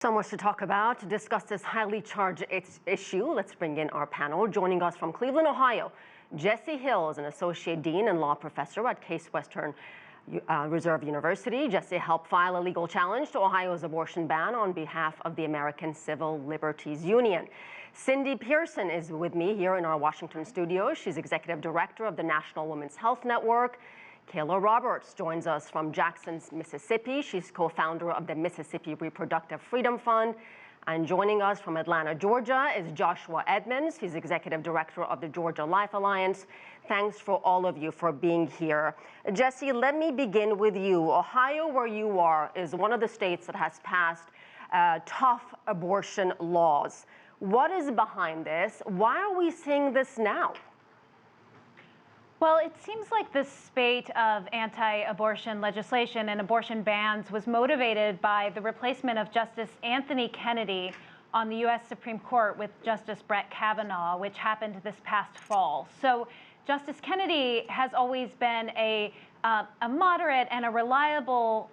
So much to talk about. To discuss this highly charged issue, let's bring in our panel. Joining us from Cleveland, Ohio, Jessie Hill is an associate dean and law professor at Case Western Reserve University. Jessie helped file a legal challenge to Ohio's abortion ban on behalf of the American Civil Liberties Union. Cindy Pearson is with me here in our Washington studio. She's executive director of the National Women's Health Network. Kayla Roberts joins us from Jackson, Mississippi. She's co-founder of the Mississippi Reproductive Freedom Fund. And joining us from Atlanta, Georgia is Joshua Edmonds. He's executive director of the Georgia Life Alliance. Thanks for all of you for being here. Jessie, let me begin with you. Ohio, where you are, is one of the states that has passed tough abortion laws. What is behind this? Why are we seeing this now? Well, it seems like this spate of anti-abortion legislation and abortion bans was motivated by the replacement of Justice Anthony Kennedy on the U.S. Supreme Court with Justice Brett Kavanaugh, which happened this past fall. So Justice Kennedy has always been a moderate and a reliable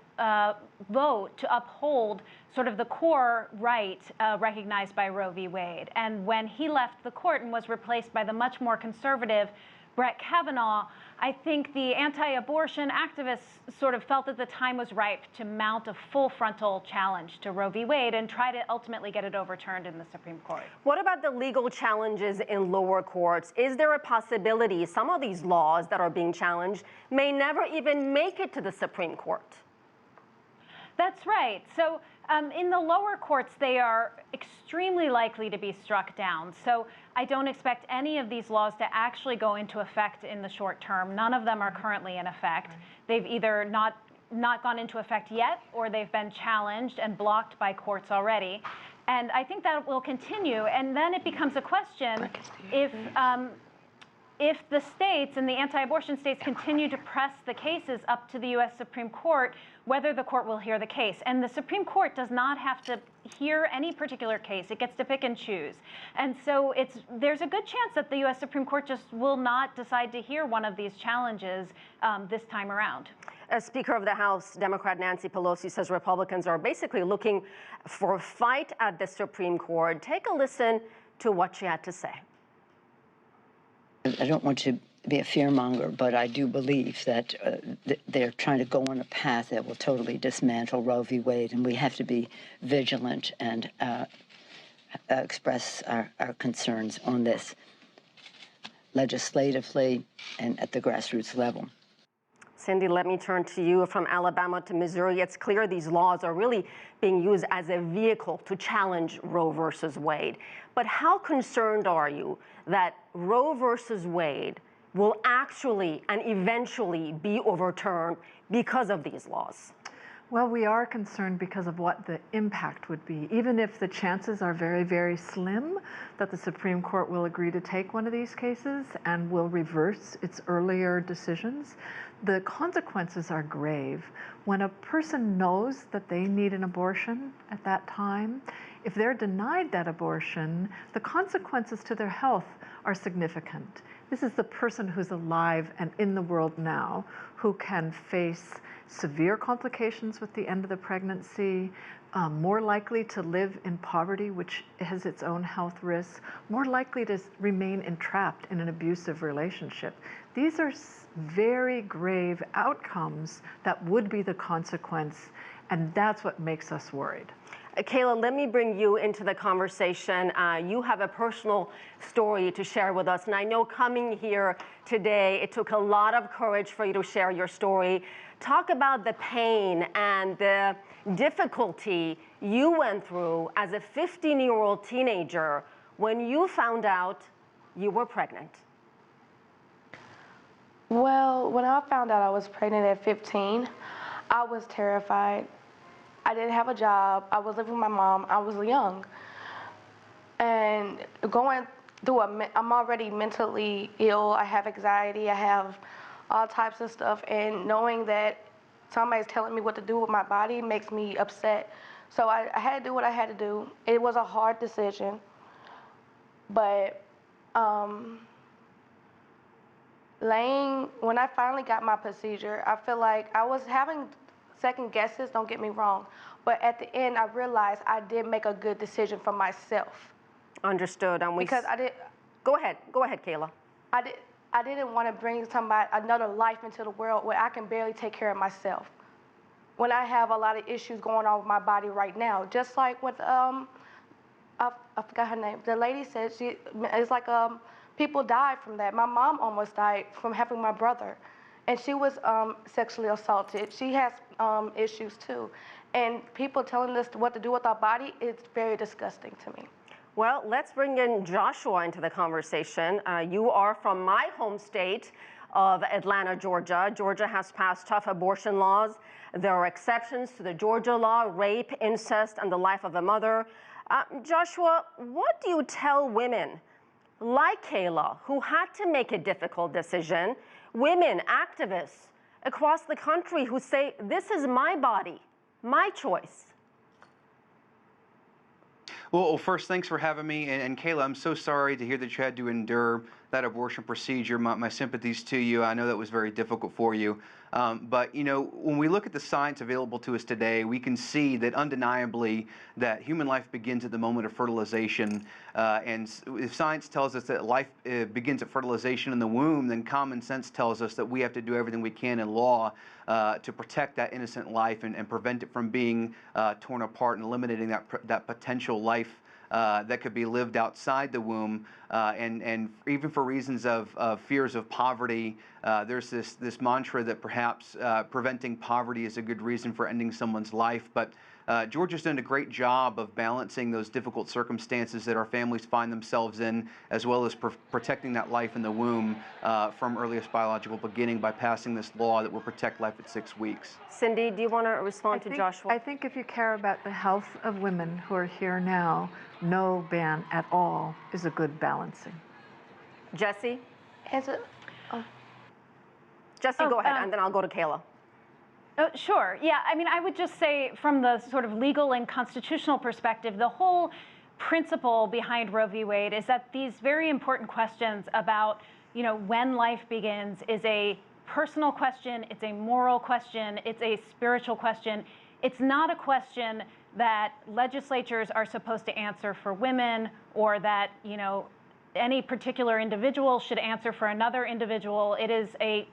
vote to uphold sort of the core right recognized by Roe v. Wade. And when he left the court and was replaced by the much more conservative Brett Kavanaugh, I think the anti-abortion activists sort of felt that the time was ripe to mount a full frontal challenge to Roe v. Wade and try to ultimately get it overturned in the Supreme Court. What about the legal challenges in lower courts? Is there a possibility some of these laws that are being challenged may never even make it to the Supreme Court? That's right. So in the lower courts, they are extremely likely to be struck down. So I don't expect any of these laws to actually go into effect in the short term. None of them are currently in effect. They've either not gone into effect yet, or they've been challenged and blocked by courts already. And I think that will continue. And then it becomes a question if the states and the anti-abortion states continue to press the cases up to the U.S. Supreme Court, whether the court will hear the case. And the Supreme Court does not have to hear any particular case. It gets to pick and choose. And so there's a good chance that the U.S. Supreme Court just will not decide to hear one of these challenges this time around. As Speaker of the House, Democrat Nancy Pelosi says Republicans are basically looking for a fight at the Supreme Court. Take a listen to what she had to say. I don't want to be a fearmonger, but I do believe that they're trying to go on a path that will totally dismantle Roe v. Wade, and we have to be vigilant and express our concerns on this legislatively and at the grassroots level. Cindy, let me turn to you. From Alabama to Missouri, it's clear these laws are really being used as a vehicle to challenge Roe versus Wade. But how concerned are you that Roe versus Wade will actually and eventually be overturned because of these laws? Well, we are concerned because of what the impact would be. Even if the chances are very, very slim that the Supreme Court will agree to take one of these cases and will reverse its earlier decisions, the consequences are grave. When a person knows that they need an abortion at that time, if they're denied that abortion, the consequences to their health are significant. This is the person who's alive and in the world now who can face severe complications with the end of the pregnancy, more likely to live in poverty, which has its own health risks, more likely to remain entrapped in an abusive relationship. These are very grave outcomes that would be the consequence, and that's what makes us worried. Kayla, let me bring you into the conversation. You have a personal story to share with us, and I know coming here today, it took a lot of courage for you to share your story. Talk about the pain and the difficulty you went through as a 15-year-old teenager when you found out you were pregnant. Well, when I found out I was pregnant at 15, I was terrified. I didn't have a job. I was living with my mom. I was young. And going through I'm already mentally ill. I have anxiety. I have all types of stuff. And knowing that somebody's telling me what to do with my body makes me upset. So I had to do what I had to do. It was a hard decision. But when I finally got my procedure, I feel like I was having second guesses, don't get me wrong, But at the end, I realized I did make a good decision for myself. Understood. And because I did. Go ahead, Kayla. I didn't want to bring another life into the world where I can barely take care of myself. When I have a lot of issues going on with my body right now, just like with I forgot her name. The lady said it's like people die from that. My mom almost died from having my brother, and she was sexually assaulted. She has issues too, and people telling us what to do with our body is very disgusting to me. Well, let's bring in Joshua into the conversation. You are from my home state of Atlanta, Georgia. Georgia has passed tough abortion laws. There are exceptions to the Georgia law: rape, incest, and the life of a mother. Joshua, what do you tell women like Kayla who had to make a difficult decision, women, activists across the country who say, this is my body, my choice? Well, first, thanks for having me. And Kayla, I'm so sorry to hear that you had to endure that abortion procedure. My sympathies to you. I know that was very difficult for you. But, you know, when we look at the science available to us today, we can see that undeniably that human life begins at the moment of fertilization. And if science tells us that life begins at fertilization in the womb, then common sense tells us that we have to do everything we can in law to protect that innocent life and prevent it from being torn apart and eliminating that potential life that could be lived outside the womb, and even for reasons of fears of poverty, there's this mantra that perhaps preventing poverty is a good reason for ending someone's life. But Georgia's done a great job of balancing those difficult circumstances that our families find themselves in, as well as protecting that life in the womb from earliest biological beginning by passing this law that will protect life at 6 weeks. Cindy, do you want to respond to Joshua? I think if you care about the health of women who are here now, no ban at all is a good balancing. Jessie? Jessie, go ahead, and then I'll go to Kayla. Sure. Yeah. I mean, I would just say from the sort of legal and constitutional perspective, the whole principle behind Roe v. Wade is that these very important questions about, you know, when life begins is a personal question, it's a moral question, it's a spiritual question. It's not a question that legislatures are supposed to answer for women, or that, you know, any particular individual should answer for another individual. It is a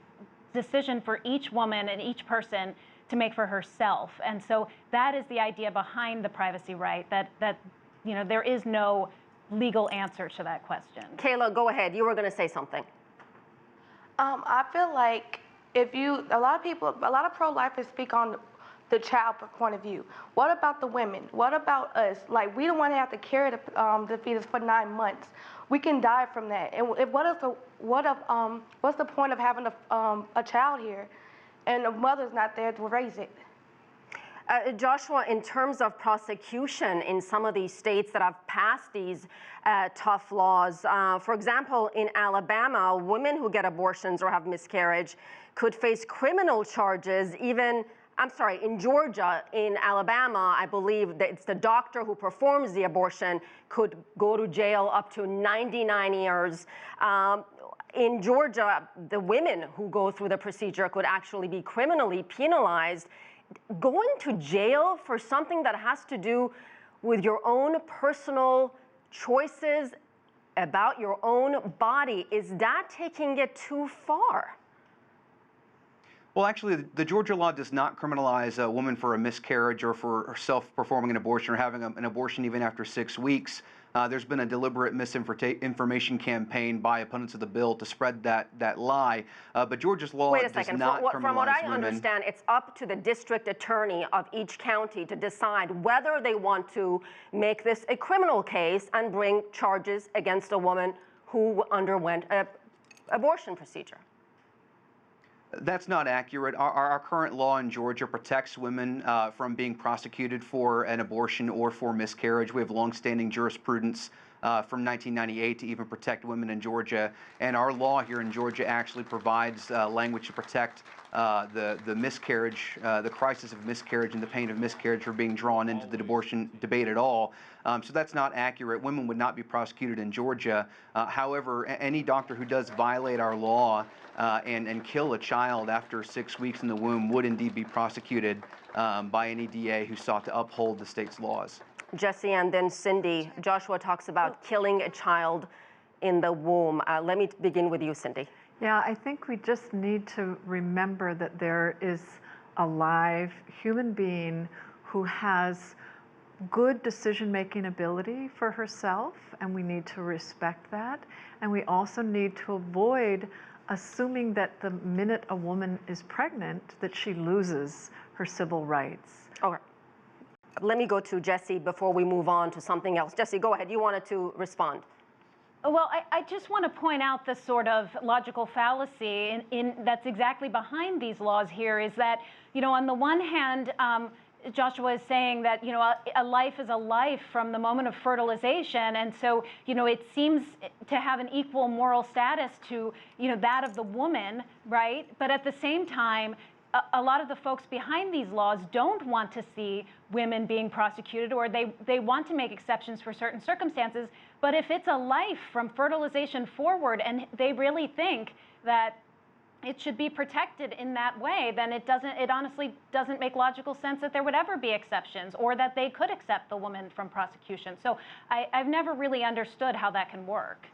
decision for each woman and each person to make for herself. And so that is the idea behind the privacy right, that you know, there is no legal answer to that question. Kayla, go ahead. You were going to say something. I feel like a lot of pro-lifers speak on the child point of view. What about the women? What about us? Like, we don't want to have to carry the fetus for 9 months. We can die from that. And what's the point of having a child here, and the mother's not there to raise it? Joshua, in terms of prosecution in some of these states that have passed these tough laws, for example, in Alabama, women who get abortions or have miscarriage could face criminal charges in Georgia. In Alabama, I believe that it's the doctor who performs the abortion could go to jail up to 99 years. In Georgia, the women who go through the procedure could actually be criminally penalized. Going to jail for something that has to do with your own personal choices about your own body, is that taking it too far? Well, actually, the Georgia law does not criminalize a woman for a miscarriage or for herself performing an abortion or having an abortion even after 6 weeks. There's been a deliberate misinformation campaign by opponents of the bill to spread that lie. But Georgia's law does not criminalize women. From what I understand, it's up to the district attorney of each county to decide whether they want to make this a criminal case and bring charges against a woman who underwent an abortion procedure. That's not accurate. Our current law in Georgia protects women from being prosecuted for an abortion or for miscarriage. We have longstanding jurisprudence from 1998 to even protect women in Georgia. And our law here in Georgia actually provides language to protect the miscarriage, the crisis of miscarriage and the pain of miscarriage for being drawn into the abortion debate at all. So that's not accurate. Women would not be prosecuted in Georgia. However, any doctor who does violate our law and kill a child after 6 weeks in the womb would indeed be prosecuted by any DA who sought to uphold the state's laws. Jessie, and then Cindy. Joshua talks about killing a child in the womb. Let me begin with you, Cindy. Yeah, I think we just need to remember that there is a live human being who has good decision-making ability for herself, and we need to respect that. And we also need to avoid assuming that the minute a woman is pregnant, that she loses her civil rights. Okay. Let me go to Jessie before we move on to something else. Jessie, go ahead. You wanted to respond. Well, I just want to point out the sort of logical fallacy that's exactly behind these laws here is that, on the one hand, Joshua is saying that, a life is a life from the moment of fertilization. And so, it seems to have an equal moral status to, that of the woman, right? But at the same time, a lot of the folks behind these laws don't want to see women being prosecuted, or they want to make exceptions for certain circumstances. But if it's a life from fertilization forward and they really think that it should be protected in that way, then it honestly doesn't make logical sense that there would ever be exceptions or that they could accept the woman from prosecution. So I've never really understood how that can work.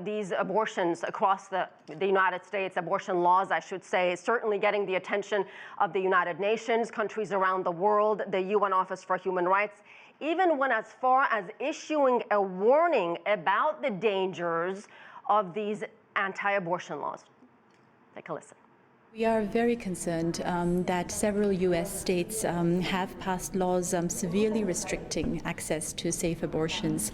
These abortions across the United States, abortion laws, I should say, is certainly getting the attention of the United Nations, countries around the world, the UN Office for Human Rights, even went as far as issuing a warning about the dangers of these anti-abortion laws. Take a listen. We are very concerned that several U.S. states have passed laws severely restricting access to safe abortions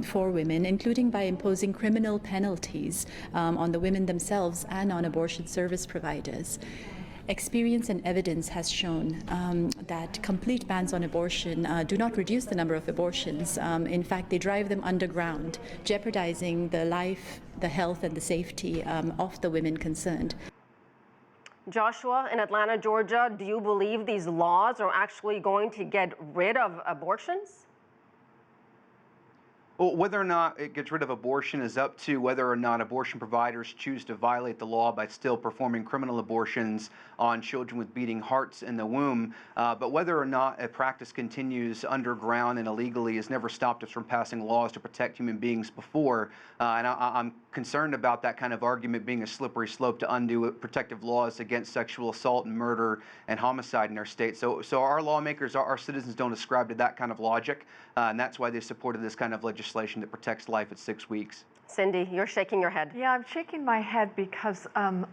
for women, including by imposing criminal penalties on the women themselves and on abortion service providers. Experience and evidence has shown that complete bans on abortion do not reduce the number of abortions. In fact, they drive them underground, jeopardizing the life, the health, and the safety of the women concerned. Joshua, in Atlanta, Georgia, do you believe these laws are actually going to get rid of abortions? Well, whether or not it gets rid of abortion is up to whether or not abortion providers choose to violate the law by still performing criminal abortions on children with beating hearts in the womb. But whether or not a practice continues underground and illegally has never stopped us from passing laws to protect human beings before. And I'm concerned about that kind of argument being a slippery slope to undo protective laws against sexual assault and murder and homicide in our state. So our lawmakers, our citizens don't ascribe to that kind of logic, and that's why they supported this kind of legislation that protects life at 6 weeks. Cindy, you're shaking your head. Yeah, I'm shaking my head because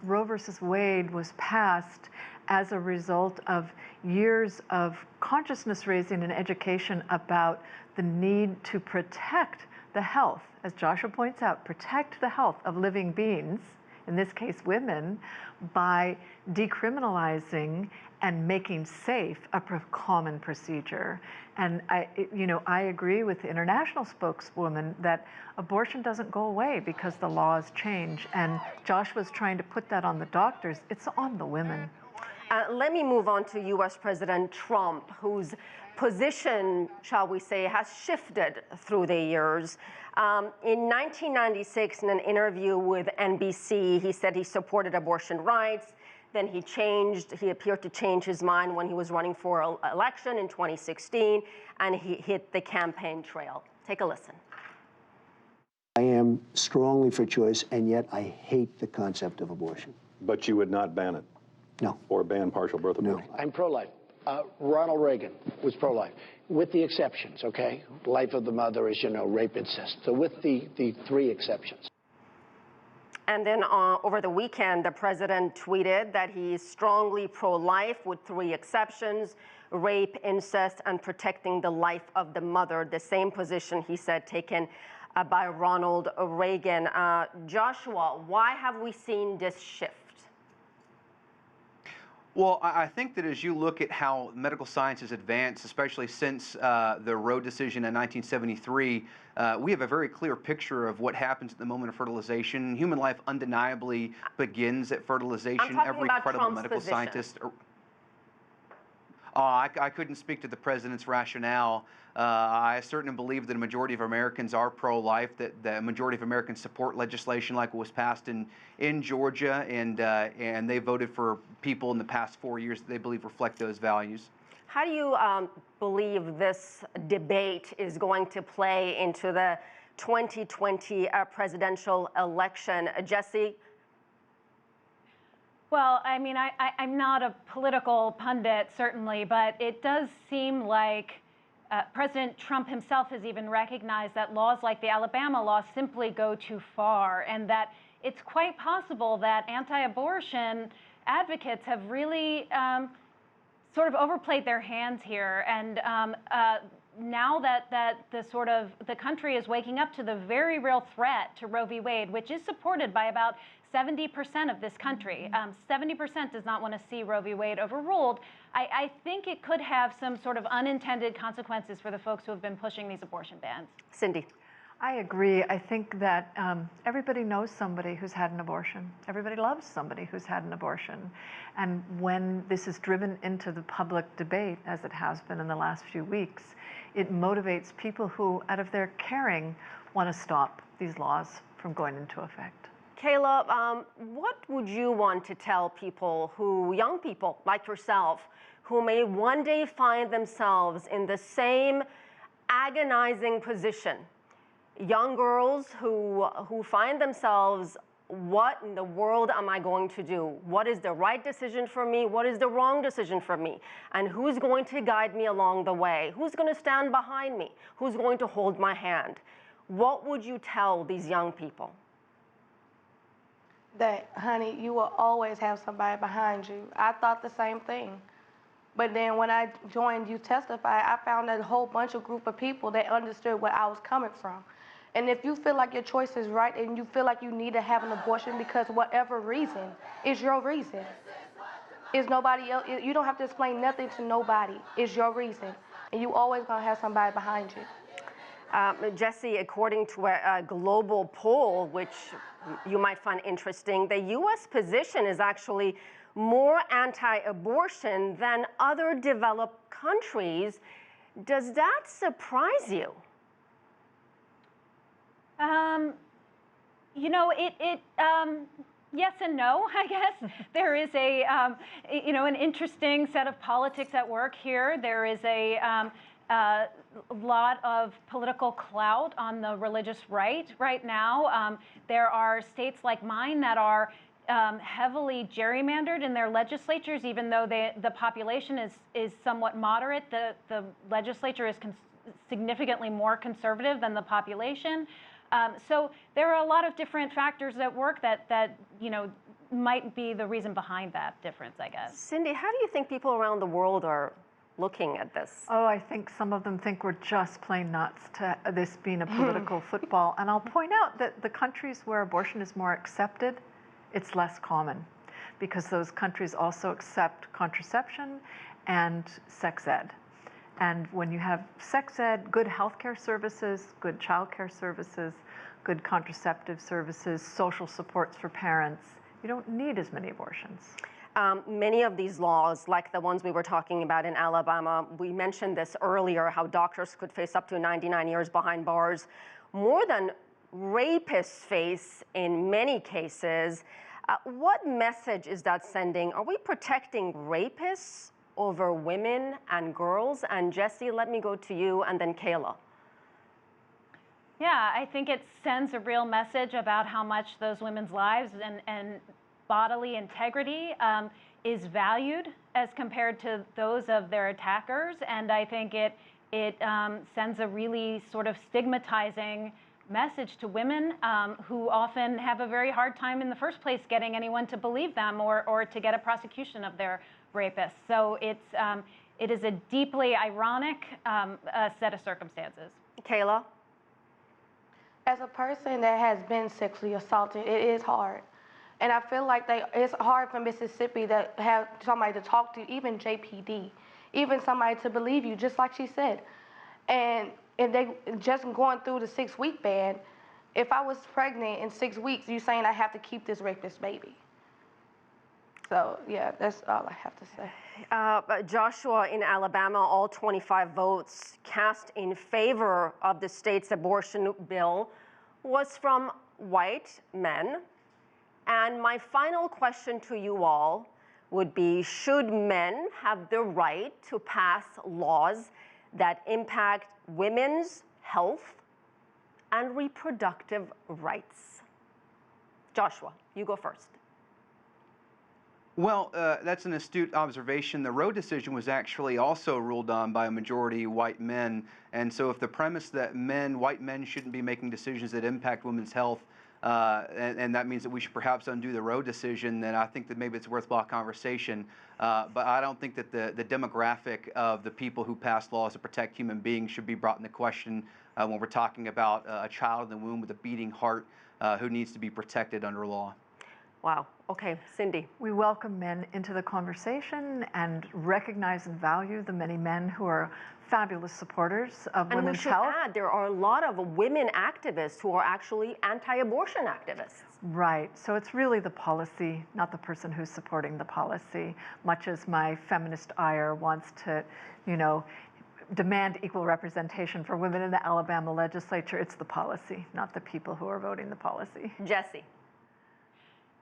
Roe versus Wade was passed as a result of years of consciousness raising and education about the need to protect the health, as Joshua points out, protect the health of living beings, in this case women, by decriminalizing and making safe a common procedure. And I agree with the international spokeswoman that abortion doesn't go away because the laws change. And Joshua's trying to put that on the doctors. It's on the women. Let me move on to U.S. President Trump, whose position, shall we say, has shifted through the years. In 1996, in an interview with NBC, he said he supported abortion rights. Then he appeared to change his mind when he was running for election in 2016, and he hit the campaign trail. Take a listen. I am strongly for choice, and yet I hate the concept of abortion. But you would not ban it? No. Or ban partial birth abortion? No. I'm pro-life. Ronald Reagan was pro-life, with the exceptions, okay? Life of the mother, as you know, rape, incest. So with the three exceptions. And then over the weekend, the president tweeted that he's strongly pro-life with three exceptions: rape, incest, and protecting the life of the mother. The same position, he said, taken by Ronald Reagan. Joshua, why have we seen this shift? Well, I think that as you look at how medical science has advanced, especially since the Roe decision in 1973, we have a very clear picture of what happens at the moment of fertilization. Human life undeniably begins at fertilization. I'm talking Every about credible Trump's medical position. scientist. I couldn't speak to the president's rationale. I certainly believe that a majority of Americans are pro-life, that the majority of Americans support legislation like what was passed in Georgia, and they voted for people in the past 4 years that they believe reflect those values. How do you believe this debate is going to play into the 2020 presidential election? Jessie? Well, I mean, I'm not a political pundit, certainly, but it does seem like President Trump himself has even recognized that laws like the Alabama law simply go too far, and that it's quite possible that anti-abortion advocates have really sort of overplayed their hands here. And now that the country is waking up to the very real threat to Roe v. Wade, which is supported by about 70% of this country. 70% does not want to see Roe v. Wade overruled. I think it could have some sort of unintended consequences for the folks who have been pushing these abortion bans. Cindy? I agree. I think that everybody knows somebody who's had an abortion. Everybody loves somebody who's had an abortion. And when this is driven into the public debate, as it has been in the last few weeks, it motivates people who, out of their caring, want to stop these laws from going into effect. Kayla, what would you want to tell people young people like yourself, who may one day find themselves in the same agonizing position? Young girls who find themselves, what in the world am I going to do? What is the right decision for me? What is the wrong decision for me? And who's going to guide me along the way? Who's going to stand behind me? Who's going to hold my hand? What would you tell these young people? That, honey, you will always have somebody behind you. I thought the same thing. But then when I joined You Testify, I found a whole bunch of group of people that understood where I was coming from. And if you feel like your choice is right and you feel like you need to have an abortion because whatever reason, it's your reason. It's nobody else. You don't have to explain nothing to nobody. It's your reason. And you always gonna have somebody behind you. Jessie, according to a global poll, which you might find interesting, the U.S. position is actually more anti-abortion than other developed countries. Does that surprise you? You know, yes and no, I guess. There is an interesting set of politics at work here. There is a lot of political clout on the religious right now. There are states like mine that are heavily gerrymandered in their legislatures, even though the population is somewhat moderate. The legislature is significantly more conservative than the population. So there are a lot of different factors at work that might be the reason behind that difference, I guess. Cindy, how do you think people around the world are looking at this? Oh, I think some of them think we're just plain nuts to this being a political football. And I'll point out that the countries where abortion is more accepted, it's less common, because those countries also accept contraception and sex ed. And when you have sex ed, good healthcare services, good childcare services, good contraceptive services, social supports for parents, you don't need as many abortions. Many of these laws, like the ones we were talking about in Alabama, we mentioned this earlier, how doctors could face up to 99 years behind bars, more than rapists face in many cases. What message is that sending? Are we protecting rapists over women and girls? And Jessie, let me go to you, and then Kayla. Yeah, I think it sends a real message about how much those women's lives and bodily integrity is valued as compared to those of their attackers. And I think it sends a really sort of stigmatizing message to women who often have a very hard time in the first place getting anyone to believe them or to get a prosecution of their rapists. So it is a deeply ironic set of circumstances. Kayla? As a person that has been sexually assaulted, it is hard. And I feel like it's hard for Mississippi to have somebody to talk to, even JPD, even somebody to believe you, just like she said. And if they just going through the 6-week ban, if I was pregnant in 6 weeks, you saying I have to keep this rapist baby. So, yeah, that's all I have to say. Joshua, in Alabama, all 25 votes cast in favor of the state's abortion bill was from white men. And my final question to you all would be, should men have the right to pass laws that impact women's health and reproductive rights? Joshua, you go first. Well, that's an astute observation. The Roe decision was actually also ruled on by a majority white men. And so if the premise that white men shouldn't be making decisions that impact women's health, and that means that we should perhaps undo the Roe decision, then I think that maybe it's a worthwhile conversation. But I don't think that the demographic of the people who pass laws to protect human beings should be brought into question when we're talking about a child in the womb with a beating heart who needs to be protected under law. Wow. Okay, Cindy. We welcome men into the conversation and recognize and value the many men who are fabulous supporters of women's health. And we should add, there are a lot of women activists who are actually anti-abortion activists. Right. So it's really the policy, not the person who's supporting the policy. Much as my feminist ire wants to, demand equal representation for women in the Alabama legislature, it's the policy, not the people who are voting the policy. Jessie.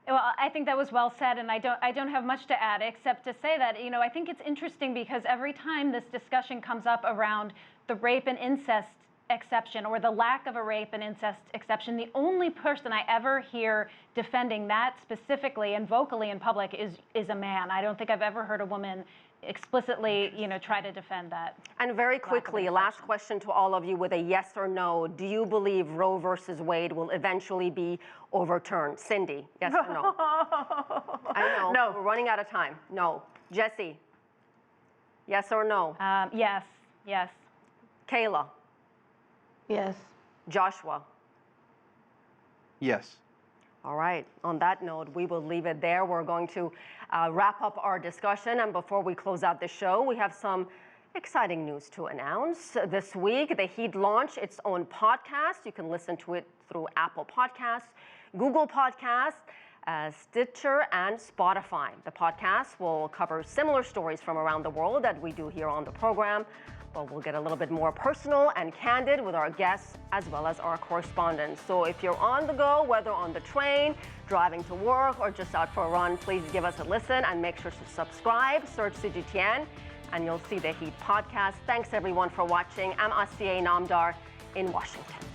Well, I think that was well said, and I don't have much to add except to say that, I think it's interesting because every time this discussion comes up around the rape and incest exception or the lack of a rape and incest exception, the only person I ever hear defending that specifically and vocally in public is a man. I don't think I've ever heard a woman explicitly, try to defend that. And very quickly, last question to all of you with a yes or no. Do you believe Roe versus Wade will eventually be overturned? Cindy, yes or no? I know. No. We're running out of time. No. Jessie, yes or no? Yes. Yes. Kayla? Yes. Joshua? Yes. All right. On that note, we will leave it there. We're going to wrap up our discussion. And before we close out the show, we have some exciting news to announce. This week, The Heat launched its own podcast. You can listen to it through Apple Podcasts, Google Podcasts, Stitcher, and Spotify. The podcast will cover similar stories from around the world that we do here on the program, but we'll get a little bit more personal and candid with our guests as well as our correspondents. So if you're on the go, whether on the train, driving to work, or just out for a run, please give us a listen and make sure to subscribe, search CGTN, and you'll see the Heat podcast. Thanks everyone for watching. I'm Asiye Namdar in Washington.